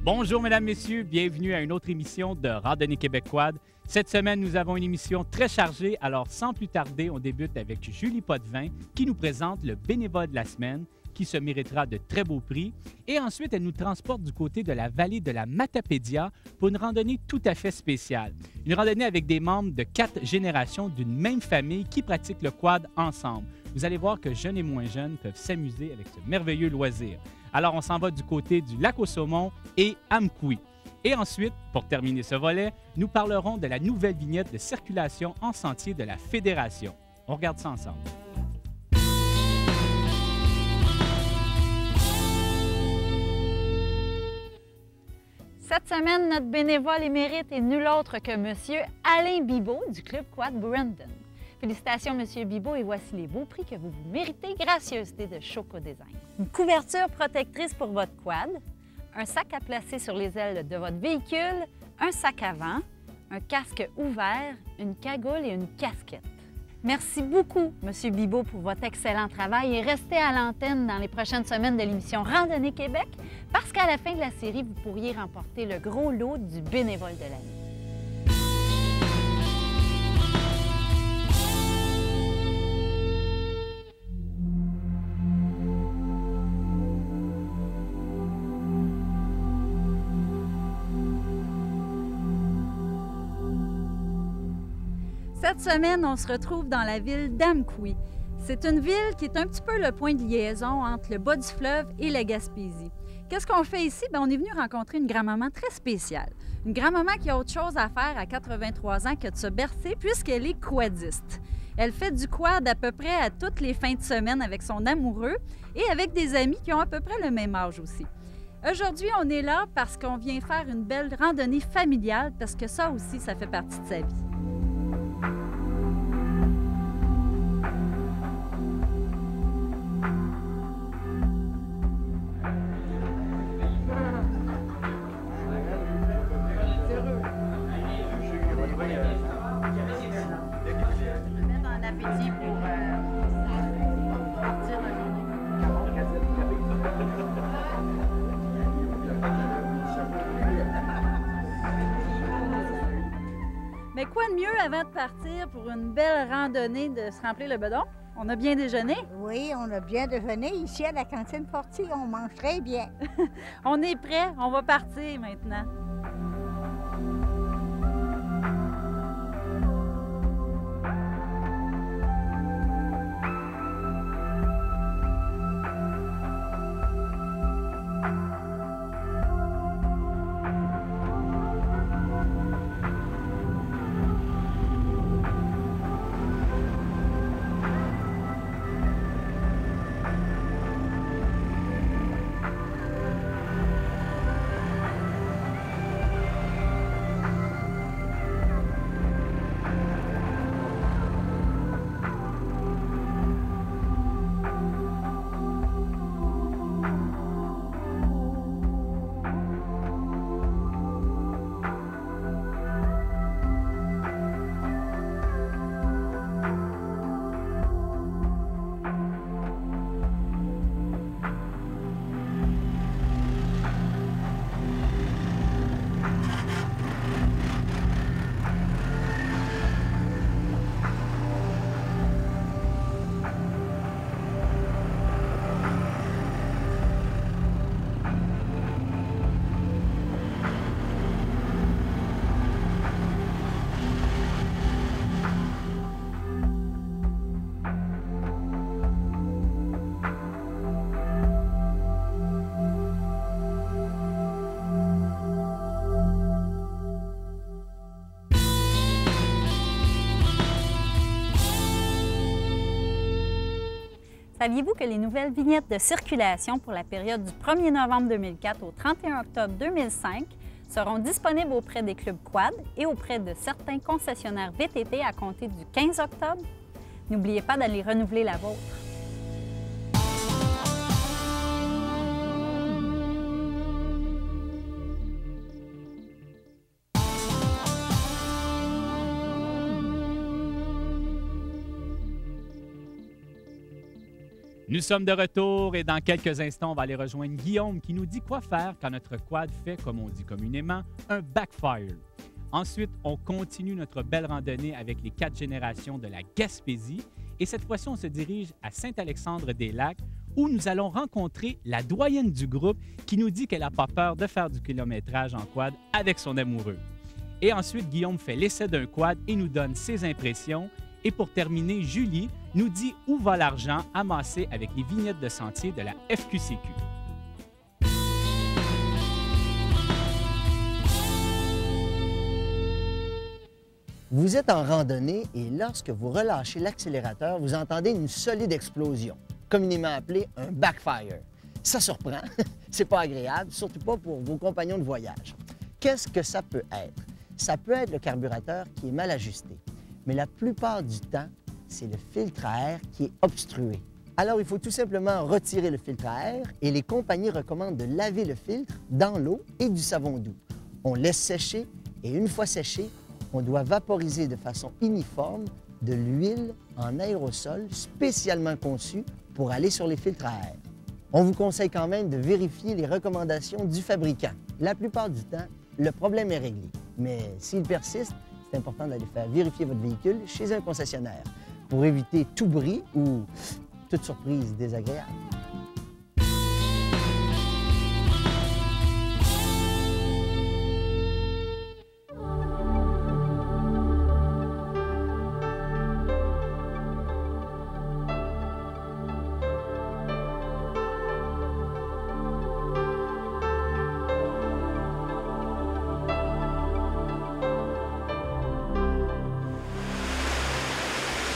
Bonjour, mesdames, messieurs. Bienvenue à une autre émission de Randonnée Québec Quad. Cette semaine, nous avons une émission très chargée. Alors, sans plus tarder, on débute avec Julie Potvin qui nous présente le bénévole de la semaine qui se méritera de très beaux prix. Et ensuite, elle nous transporte du côté de la vallée de la Matapédia pour une randonnée tout à fait spéciale. Une randonnée avec des membres de 4 générations d'une même famille qui pratiquent le quad ensemble. Vous allez voir que jeunes et moins jeunes peuvent s'amuser avec ce merveilleux loisir. Alors, on s'en va du côté du lac au saumon et Amkoui. Et ensuite, pour terminer ce volet, nous parlerons de la nouvelle vignette de circulation en sentier de la Fédération. On regarde ça ensemble. Cette semaine, notre bénévole émérite est nul autre que M. Alain Bibeau du Club Quad Brandon. Félicitations, M. Bibeau, et voici les beaux prix que vous vous méritez, gracieuseté de Choco Design. Une couverture protectrice pour votre quad, un sac à placer sur les ailes de votre véhicule, un sac à vent, un casque ouvert, une cagoule et une casquette. Merci beaucoup, M. Bibeau, pour votre excellent travail et restez à l'antenne dans les prochaines semaines de l'émission Randonnée Québec parce qu'à la fin de la série, vous pourriez remporter le gros lot du bénévole de l'année. Cette semaine, on se retrouve dans la ville d'Amkoui. C'est une ville qui est un petit peu le point de liaison entre le bas du fleuve et la Gaspésie. Qu'est-ce qu'on fait ici? Bien, on est venu rencontrer une grand-maman très spéciale. Une grand-maman qui a autre chose à faire à 83 ans que de se bercer puisqu'elle est quadiste. Elle fait du quad à peu près à toutes les fins de semaine avec son amoureux et avec des amis qui ont à peu près le même âge aussi. Aujourd'hui, on est là parce qu'on vient faire une belle randonnée familiale parce que ça aussi, ça fait partie de sa vie. Mais quoi de mieux avant de partir pour une belle randonnée de se remplir le bedon? On a bien déjeuné? Oui, on a bien déjeuné. Ici, à la cantine Forti, on mange très bien. On est prêt, on va partir maintenant. Saviez-vous que les nouvelles vignettes de circulation pour la période du 1er novembre 2004 au 31 octobre 2005 seront disponibles auprès des clubs quad et auprès de certains concessionnaires VTT à compter du 15 octobre? N'oubliez pas d'aller renouveler la vôtre. Nous sommes de retour et dans quelques instants, on va aller rejoindre Guillaume qui nous dit quoi faire quand notre quad fait, comme on dit communément, un backfire. Ensuite, on continue notre belle randonnée avec les 4 générations de la Gaspésie et cette fois-ci, on se dirige à Saint-Alexandre-des-Lacs où nous allons rencontrer la doyenne du groupe qui nous dit qu'elle n'a pas peur de faire du kilométrage en quad avec son amoureux. Et ensuite, Guillaume fait l'essai d'un quad et nous donne ses impressions. Et pour terminer, Julie nous dit où va l'argent amassé avec les vignettes de sentier de la FQCQ. Vous êtes en randonnée et lorsque vous relâchez l'accélérateur, vous entendez une solide explosion, communément appelée un backfire. Ça surprend, c'est pas agréable, surtout pas pour vos compagnons de voyage. Qu'est-ce que ça peut être? Ça peut être le carburateur qui est mal ajusté. Mais la plupart du temps, c'est le filtre à air qui est obstrué. Alors, il faut tout simplement retirer le filtre à air et les compagnies recommandent de laver le filtre dans l'eau et du savon doux. On laisse sécher et une fois séché, on doit vaporiser de façon uniforme de l'huile en aérosol spécialement conçue pour aller sur les filtres à air. On vous conseille quand même de vérifier les recommandations du fabricant. La plupart du temps, le problème est réglé. Mais s'il persiste, c'est important d'aller faire vérifier votre véhicule chez un concessionnaire pour éviter tout bris ou toute surprise désagréable.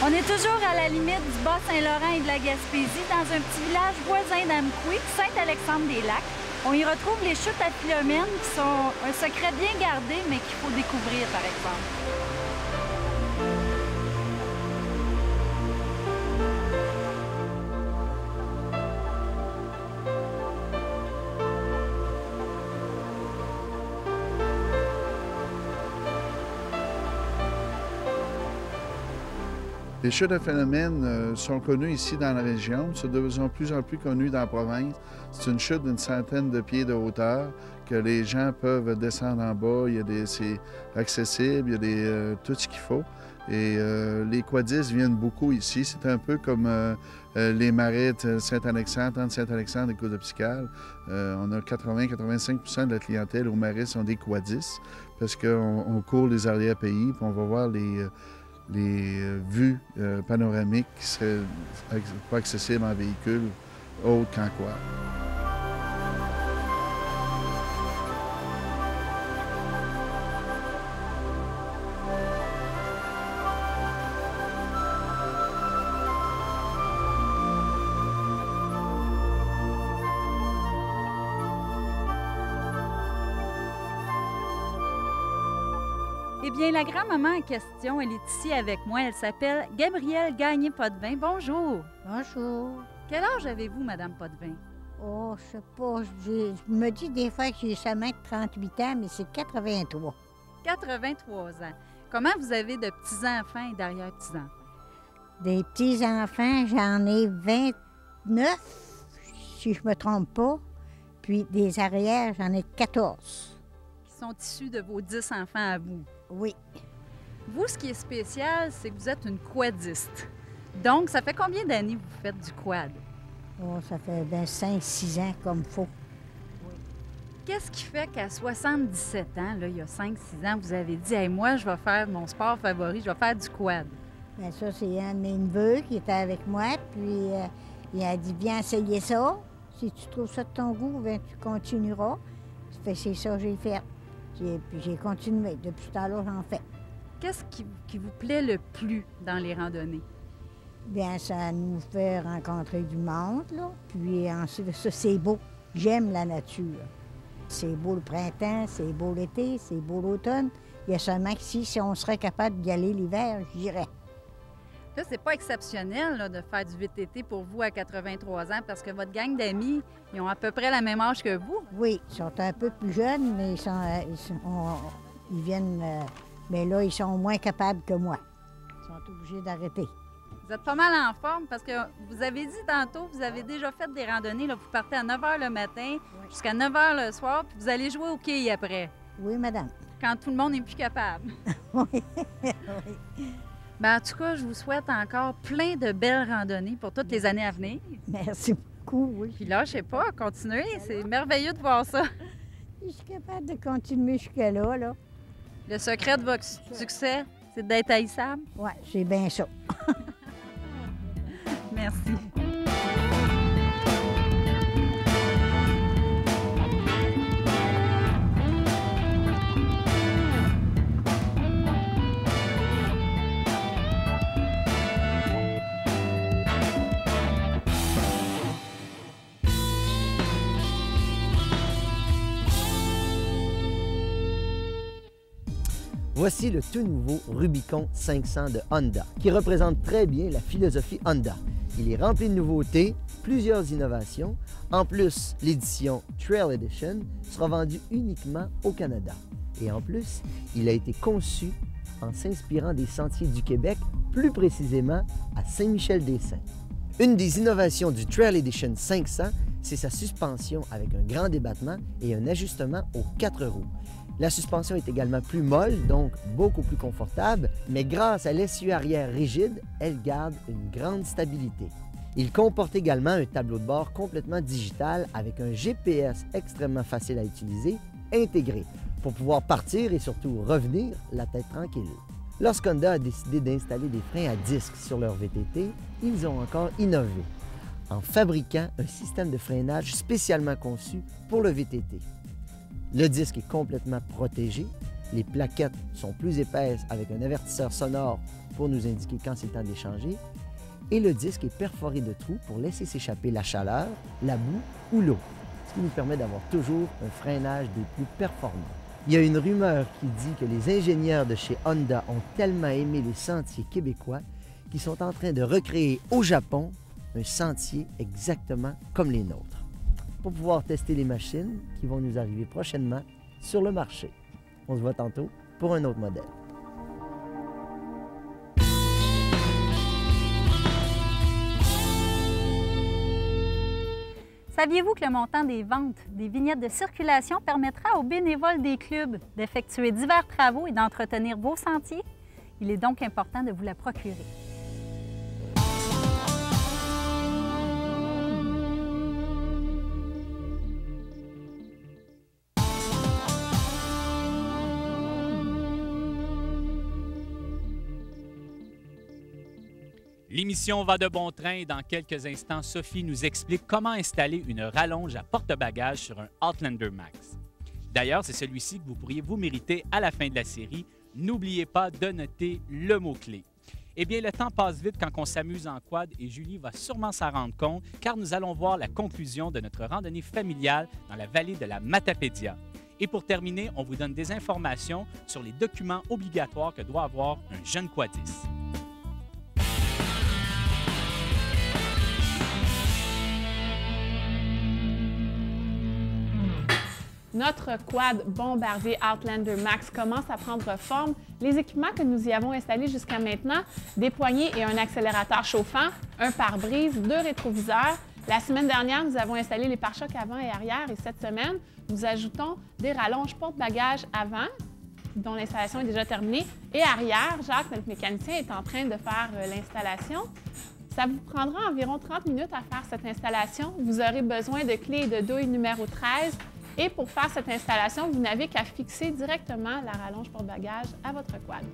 On est toujours à la limite du Bas-Saint-Laurent et de la Gaspésie, dans un petit village voisin d'Amqui, Saint-Alexandre-des-Lacs. On y retrouve les chutes à Philomène, qui sont un secret bien gardé, mais qu'il faut découvrir, par exemple. Les chutes à Philomène sont connues ici dans la région, sont de plus en plus connues dans la province. C'est une chute d'une centaine de pieds de hauteur que les gens peuvent descendre en bas. C'est accessible, il y a tout ce qu'il faut. Et les quadistes viennent beaucoup ici. C'est un peu comme les marais de Saint-Alexandre, entre Saint-Alexandre et Côte-Obscale. On a 80-85% de la clientèle aux marais sont des quadistes parce qu'on court les arrière-pays, puis on va voir les vues panoramiques qui seraient pas accessibles en véhicule autre qu'en quad. Eh bien, la grand-maman en question, elle est ici avec moi. Elle s'appelle Gabrielle Gagné-Potvin. Bonjour. Bonjour. Quel âge avez-vous, Madame Potvin? Oh, je sais pas. Je me dis des fois que j'ai seulement 38 ans, mais c'est 83. 83 ans. Comment vous avez de petits-enfants et d'arrière-petits-enfants? Des petits-enfants, j'en ai 29, si je me trompe pas. Puis des arrières, j'en ai 14. Qui sont issus de vos 10 enfants à vous? Oui. Vous, ce qui est spécial, c'est que vous êtes une quadiste. Donc, ça fait combien d'années que vous faites du quad? Oh, ça fait 5-6 ans comme faut. Qu'est-ce qui fait qu'à 77 ans, là, il y a 5-6 ans, vous avez dit hey, moi, je vais faire mon sport favori, je vais faire du quad? Bien, ça, c'est un de mes neveux qui était avec moi, puis il a dit viens essayer ça. Si tu trouves ça de ton goût, bien, tu continueras. C'est ça que j'ai fait. Puis j'ai continué. Depuis ce temps-là, j'en fais. Qu'est-ce qui vous plaît le plus dans les randonnées? Bien, ça nous fait rencontrer du monde, là. Puis ensuite, ça, c'est beau. J'aime la nature. C'est beau le printemps, c'est beau l'été, c'est beau l'automne. Il y a seulement que si on serait capable d'y aller l'hiver, j'irais. Là, c'est pas exceptionnel là, de faire du VTT pour vous à 83 ans parce que votre gang d'amis, ils ont à peu près la même âge que vous. Oui, ils sont un peu plus jeunes, mais ils viennent... mais là, ils sont moins capables que moi. Ils sont obligés d'arrêter. Vous êtes pas mal en forme parce que vous avez dit tantôt, vous avez déjà fait des randonnées. Là, vous partez à 9 h le matin jusqu'à 9 h le soir, puis vous allez jouer au quai après. Oui, madame. Quand tout le monde n'est plus capable. Oui. Ben, en tout cas, je vous souhaite encore plein de belles randonnées pour toutes les années à venir. Merci beaucoup, oui. Puis là, je sais pas, continuez. C'est merveilleux de voir ça. Je suis capable de continuer jusqu'à là, là. Le secret de votre succès, c'est d'être haïssable. Oui, c'est bien ça. Merci. Voici le tout nouveau Rubicon 500 de Honda, qui représente très bien la philosophie Honda. Il est rempli de nouveautés, plusieurs innovations. En plus, l'édition Trail Edition sera vendue uniquement au Canada. Et en plus, il a été conçu en s'inspirant des sentiers du Québec, plus précisément à Saint-Michel-des-Saints. Une des innovations du Trail Edition 500, c'est sa suspension avec un grand débattement et un ajustement aux 4 roues. La suspension est également plus molle, donc beaucoup plus confortable, mais grâce à l'essieu arrière rigide, elle garde une grande stabilité. Il comporte également un tableau de bord complètement digital avec un GPS extrêmement facile à utiliser, intégré, pour pouvoir partir et surtout revenir la tête tranquille. Lorsqu'Honda a décidé d'installer des freins à disque sur leur VTT, ils ont encore innové en fabriquant un système de freinage spécialement conçu pour le VTT. Le disque est complètement protégé, les plaquettes sont plus épaisses avec un avertisseur sonore pour nous indiquer quand c'est le temps d'échanger, et le disque est perforé de trous pour laisser s'échapper la chaleur, la boue ou l'eau, ce qui nous permet d'avoir toujours un freinage des plus performants. Il y a une rumeur qui dit que les ingénieurs de chez Honda ont tellement aimé les sentiers québécois qu'ils sont en train de recréer au Japon un sentier exactement comme les nôtres, pour pouvoir tester les machines qui vont nous arriver prochainement sur le marché. On se voit tantôt pour un autre modèle. Saviez-vous que le montant des ventes des vignettes de circulation permettra aux bénévoles des clubs d'effectuer divers travaux et d'entretenir vos sentiers? Il est donc important de vous la procurer. L'émission va de bon train et dans quelques instants, Sophie nous explique comment installer une rallonge à porte-bagages sur un Outlander Max. D'ailleurs, c'est celui-ci que vous pourriez vous mériter à la fin de la série. N'oubliez pas de noter le mot-clé. Eh bien, le temps passe vite quand on s'amuse en quad et Julie va sûrement s'en rendre compte car nous allons voir la conclusion de notre randonnée familiale dans la vallée de la Matapédia. Et pour terminer, on vous donne des informations sur les documents obligatoires que doit avoir un jeune quadiste. Notre quad Bombardier Outlander Max commence à prendre forme. Les équipements que nous y avons installés jusqu'à maintenant, des poignées et un accélérateur chauffant, un pare-brise, 2 rétroviseurs. La semaine dernière, nous avons installé les pare-chocs avant et arrière et cette semaine, nous ajoutons des rallonges porte-bagages avant, dont l'installation est déjà terminée, et arrière. Jacques, notre mécanicien, est en train de faire l'installation. Ça vous prendra environ 30 minutes à faire cette installation. Vous aurez besoin de clés et de douille numéro 13. Et pour faire cette installation, vous n'avez qu'à fixer directement la rallonge porte-bagages à votre quad.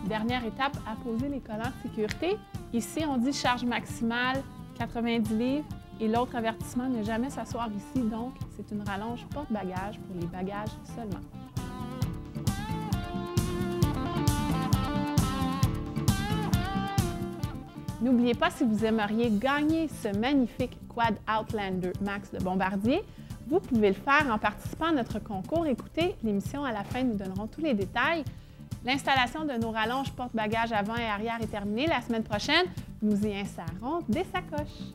Dernière étape, à poser les collants de sécurité. Ici, on dit charge maximale 90 livres. Et l'autre avertissement, ne jamais s'asseoir ici, donc c'est une rallonge porte-bagages pour les bagages seulement. N'oubliez pas, si vous aimeriez gagner ce magnifique quad Outlander Max de Bombardier, vous pouvez le faire en participant à notre concours. Écoutez l'émission à la fin, nous donnerons tous les détails. L'installation de nos rallonges porte-bagages avant et arrière est terminée. La semaine prochaine, nous y installerons des sacoches.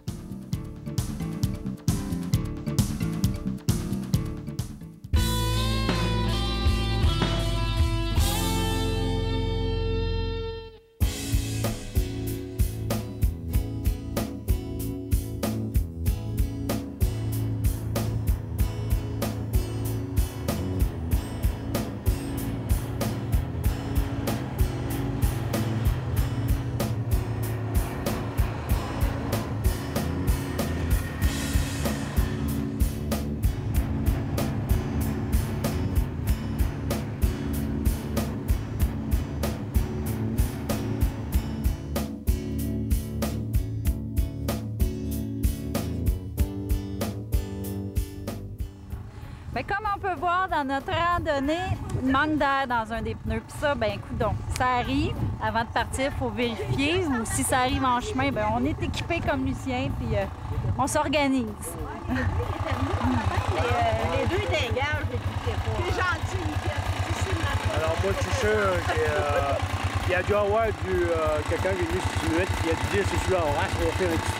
Bien, comme on peut voir dans notre randonnée, il manque d'air dans un des pneus. Puis ça, bien, coudonc, ça arrive. Avant de partir, il faut vérifier. Ou si ça arrive en chemin, bien, on est équipé comme Lucien, puis on s'organise. Les deux dégagent, c'est gentil, Alors moi, je suis sûr qu'il y a dû avoir quelqu'un qui est venu sur une qui a dû dire c'est celui-là, on va faire un petit.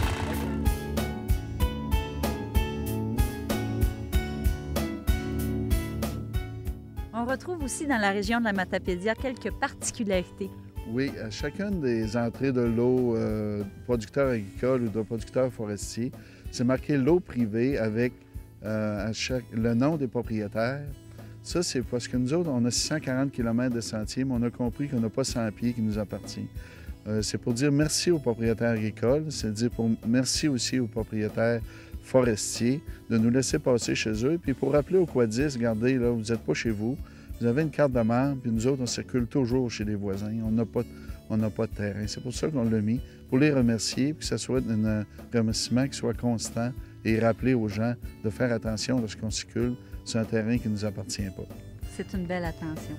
On retrouve aussi dans la région de la Matapédia quelques particularités. Oui, à chacune des entrées de l'eau producteur agricole ou de producteur forestier, c'est marqué l'eau privée avec le nom des propriétaires. Ça, c'est parce que nous autres, on a 640 km de sentiers, mais on a compris qu'on n'a pas 100 pieds qui nous appartient. C'est pour dire merci aux propriétaires agricoles, c'est dire merci aussi aux propriétaires forestiers de nous laisser passer chez eux. Puis pour rappeler aux quadistes, regardez, là, vous n'êtes pas chez vous, vous avez une carte de membre, puis nous autres, on circule toujours chez les voisins. On n'a pas de terrain. C'est pour ça qu'on l'a mis, pour les remercier, puis que ce soit un remerciement qui soit constant et rappeler aux gens de faire attention lorsqu'on circule sur un terrain qui ne nous appartient pas. C'est une belle attention.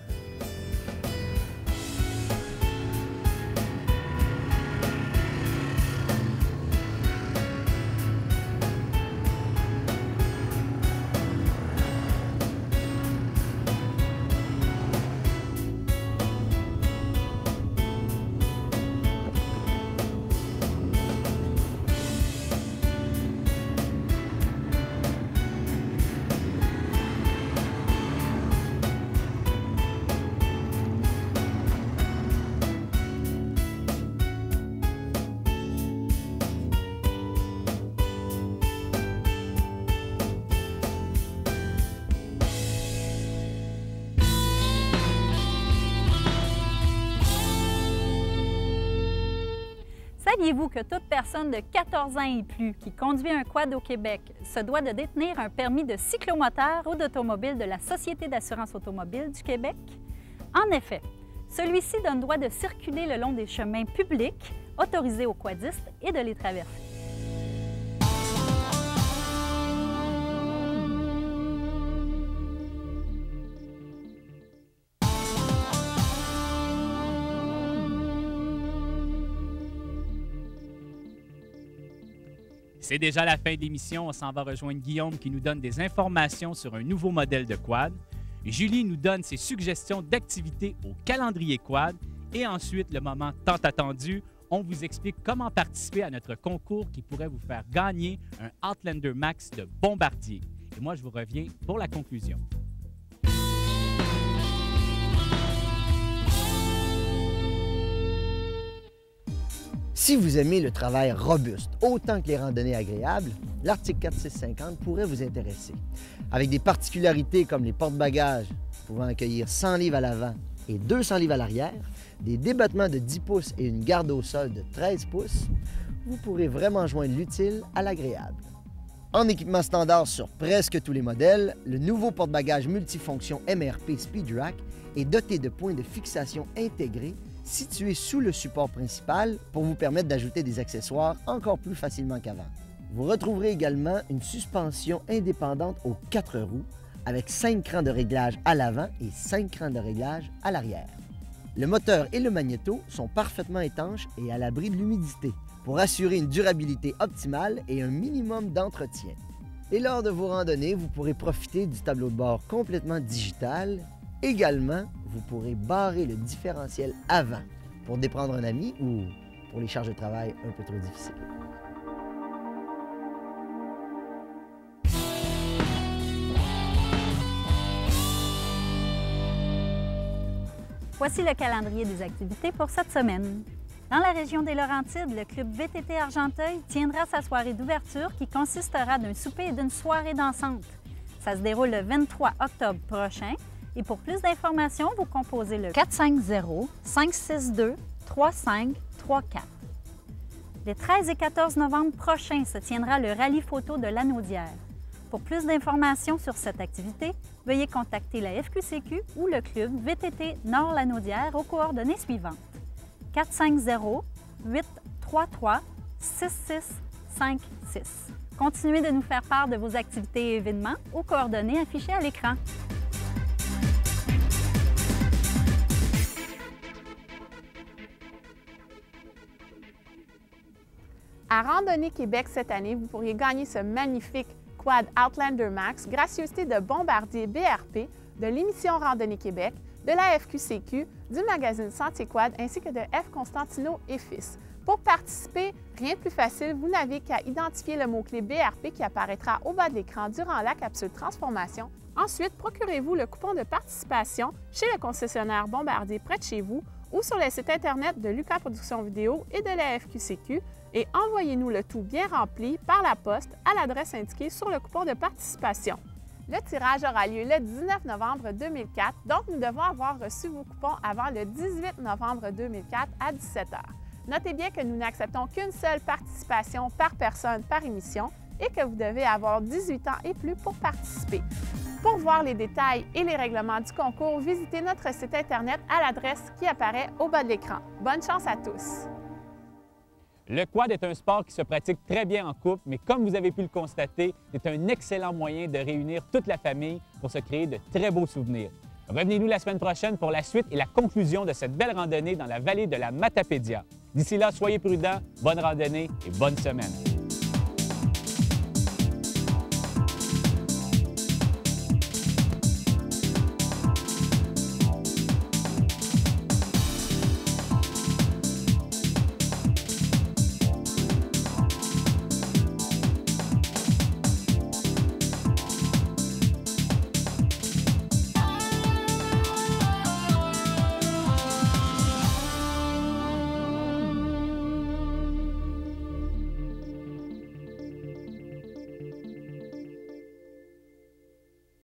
Saviez-vous que toute personne de 14 ans et plus qui conduit un quad au Québec se doit de détenir un permis de cyclomoteur ou d'automobile de la Société d'assurance automobile du Québec? En effet, celui-ci donne droit de circuler le long des chemins publics autorisés aux quadistes et de les traverser. C'est déjà la fin de l'émission. On s'en va rejoindre Guillaume qui nous donne des informations sur un nouveau modèle de quad. Julie nous donne ses suggestions d'activités au calendrier quad. Et ensuite, le moment tant attendu, on vous explique comment participer à notre concours qui pourrait vous faire gagner un Outlander Max de Bombardier. Et moi, je vous reviens pour la conclusion. Si vous aimez le travail robuste autant que les randonnées agréables, l'Arctic 4650 pourrait vous intéresser. Avec des particularités comme les porte-bagages pouvant accueillir 100 livres à l'avant et 200 livres à l'arrière, des débattements de 10 pouces et une garde au sol de 13 pouces, vous pourrez vraiment joindre l'utile à l'agréable. En équipement standard sur presque tous les modèles, le nouveau porte-bagages multifonction MRP Speed Rack est doté de points de fixation intégrés situés sous le support principal pour vous permettre d'ajouter des accessoires encore plus facilement qu'avant. Vous retrouverez également une suspension indépendante aux 4 roues avec 5 crans de réglage à l'avant et 5 crans de réglage à l'arrière. Le moteur et le magnéto sont parfaitement étanches et à l'abri de l'humidité pour assurer une durabilité optimale et un minimum d'entretien. Et lors de vos randonnées, vous pourrez profiter du tableau de bord complètement digital Également, vous pourrez barrer le différentiel avant pour déprendre un ami ou pour les charges de travail un peu trop difficiles. Voici le calendrier des activités pour cette semaine. Dans la région des Laurentides, le club VTT Argenteuil tiendra sa soirée d'ouverture qui consistera d'un souper et d'une soirée dansante. Ça se déroule le 23 octobre prochain et pour plus d'informations, vous composez le 450-562-3534. Les 13 et 14 novembre prochains se tiendra le rallye photo de Lanaudière. Pour plus d'informations sur cette activité, veuillez contacter la FQCQ ou le club VTT Nord-Lanaudière aux coordonnées suivantes. 450-833-6656. Continuez de nous faire part de vos activités et événements aux coordonnées affichées à l'écran. À Randonnée Québec cette année, vous pourriez gagner ce magnifique quad Outlander Max, gracieuseté de Bombardier BRP, de l'émission Randonnée Québec, de la FQCQ, du magazine Sentier Quad ainsi que de F. Constantino et Fils. Pour participer, rien de plus facile, vous n'avez qu'à identifier le mot-clé BRP qui apparaîtra au bas de l'écran durant la capsule Transformation. Ensuite, procurez-vous le coupon de participation chez le concessionnaire Bombardier près de chez vous ou sur le site Internet de Lucas Productions Vidéo et de la FQCQ et envoyez-nous le tout bien rempli par la poste à l'adresse indiquée sur le coupon de participation. Le tirage aura lieu le 19 novembre 2004, donc nous devons avoir reçu vos coupons avant le 18 novembre 2004 à 17 h. Notez bien que nous n'acceptons qu'une seule participation par personne par émission et que vous devez avoir 18 ans et plus pour participer. Pour voir les détails et les règlements du concours, visitez notre site Internet à l'adresse qui apparaît au bas de l'écran. Bonne chance à tous! Le quad est un sport qui se pratique très bien en couple, mais comme vous avez pu le constater, c'est un excellent moyen de réunir toute la famille pour se créer de très beaux souvenirs. Revenez-nous la semaine prochaine pour la suite et la conclusion de cette belle randonnée dans la vallée de la Matapédia. D'ici là, soyez prudents, bonne randonnée et bonne semaine.